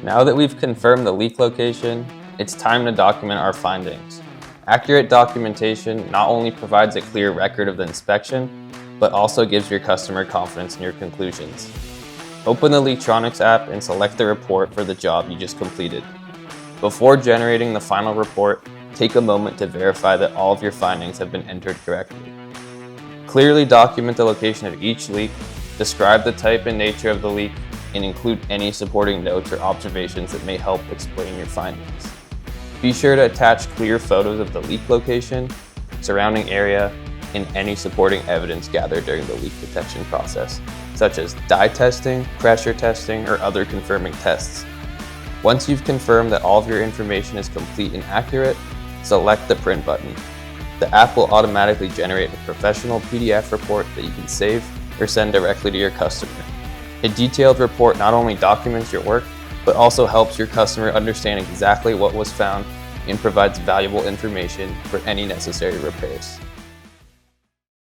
Now that we've confirmed the leak location, it's time to document our findings. Accurate documentation not only provides a clear record of the inspection, but also gives your customer confidence in your conclusions. Open the Leaktronics app and select the report for the job you just completed. Before generating the final report, take a moment to verify that all of your findings have been entered correctly. Clearly document the location of each leak, describe the type and nature of the leak, and include any supporting notes or observations that may help explain your findings. Be sure to attach clear photos of the leak location, surrounding area, and any supporting evidence gathered during the leak detection process, such as dye testing, pressure testing, or other confirming tests. Once you've confirmed that all of your information is complete and accurate, select the print button. The app will automatically generate a professional PDF report that you can save or send directly to your customer. A detailed report not only documents your work, but also helps your customer understand exactly what was found and provides valuable information for any necessary repairs.